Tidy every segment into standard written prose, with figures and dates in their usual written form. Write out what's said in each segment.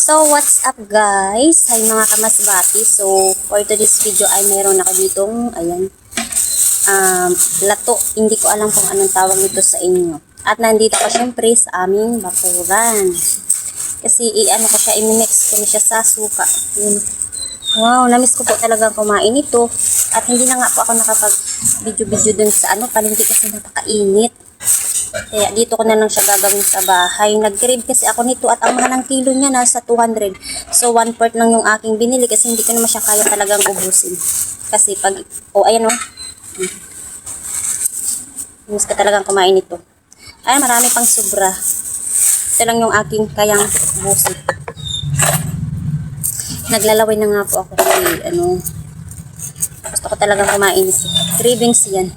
So, what's up guys? Hi mga kamasbati. So, for today's video ay mayroon ako ditong, ayan, lato. Hindi ko alam kung anong tawag nito sa inyo. At nandito ko syempre sa aming bakuran. Kasi i-ano ko siya, i-mix ko na siya sa suka. Yun. Wow, namiss ko po talaga kumain ito. At hindi na nga po ako nakapag-video-video dun sa palengke kasi napakainit. Kaya dito ko na lang siya gagawin sa bahay. Nag-crave kasi ako nito at ang mahal ng kilo niya nasa 200. So 1/4 lang yung aking binili kasi hindi ko naman siya kaya talagang ubusin. Kasi pag, ayan miss ka talagang kumain ito. Ay, marami pang sobra. Ito lang yung aking kayang ubusin. Naglalaway na nga po ako kasi gusto ko talagang kumain ito. Cravings yan.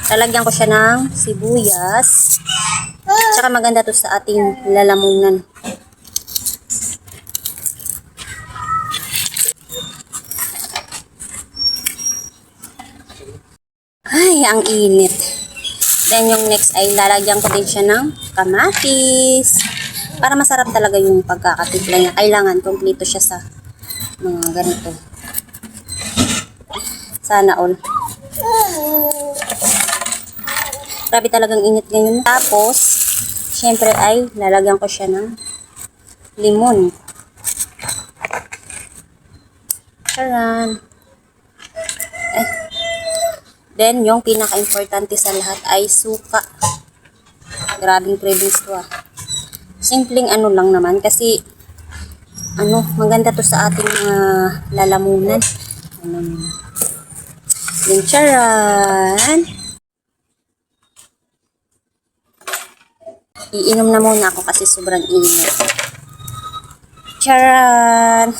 Lalagyan ko siya ng sibuyas. Tsaka maganda to sa ating lalamunan. Ay, ang init. Then yung next ay lalagyan ko din siya ng kamatis. Para masarap talaga yung pagkakatimpla niya. Kailangan kompleto siya sa mga ganito. Sana all. Grabe talagang init ngayon. Tapos, syempre ay lalagyan ko siya ng limon. Charan. Then, yung pinaka-importante sa lahat ay suka. Grabing cravings ko Simpleng lang naman kasi maganda to sa ating lalamunan. Yung charan. Iinom na muna ako kasi sobrang init. Charan!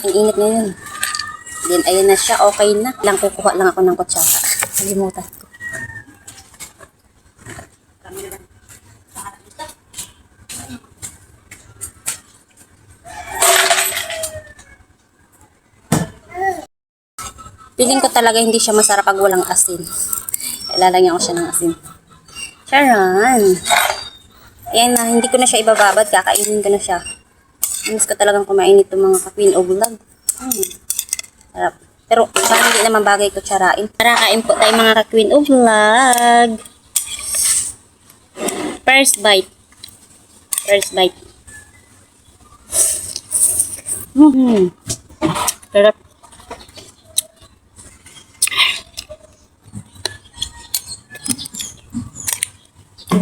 Ang init na yun. Then, ayan na siya. Okay na. Kukuha lang ako ng kutsara. Kalimutan ko. Piling ko talaga hindi siya masarap pag walang asin. Ilalagyan ko siya ng asin. Charan! Ayan na, hindi ko na siya ibababad. Kakainin ko na siya. Miss ko talagang kumain ito mga ka-Queen of Vlog. Sarap. Pero parang hindi naman bagay ko tsarain. Tara, kain po tayo mga ka-Queen of Vlog. First bite. First bite. Sarap.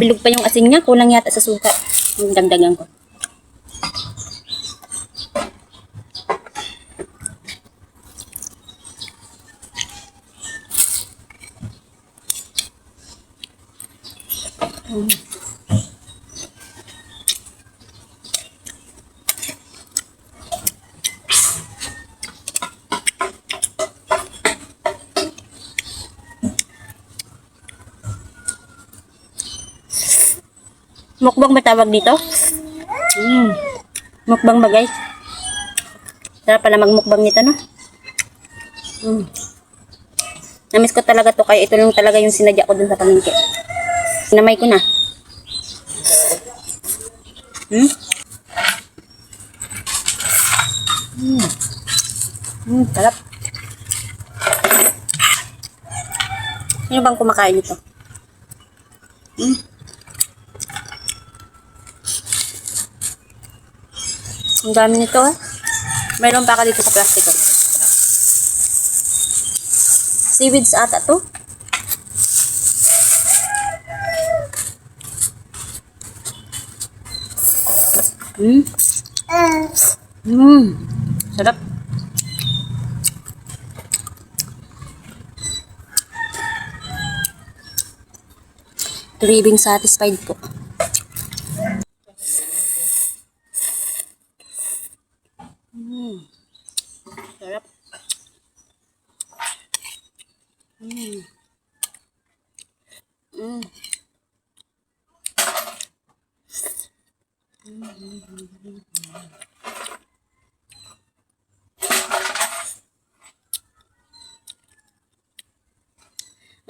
Bilog pa yung asin niya. Kulang yata sa suka. Yung dagdagan ko. Mukbang ba tawag dito? Mukbang ba guys? Sarap pala magmukbang nito, no? Namiss ko talaga to kaya ito lang talaga yung sinadya ko dun sa palengke. Sinamay ko na. Sarap. Sino bang kumakain ito? Ang dami nito Mayroon pa ka dito sa plastiko. Seaweeds ata to. Sarap. Craving satisfied po. Sarap.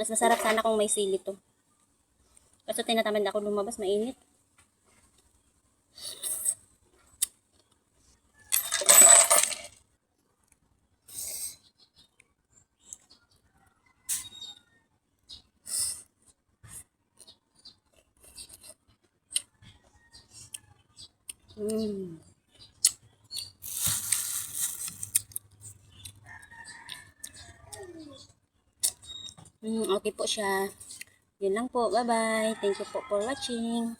Mas masarap sana kung may sili to. Kaso tinatamad ako lumabas, mainit. Okay po siya. Yun lang po. Bye-bye. Thank you po for watching.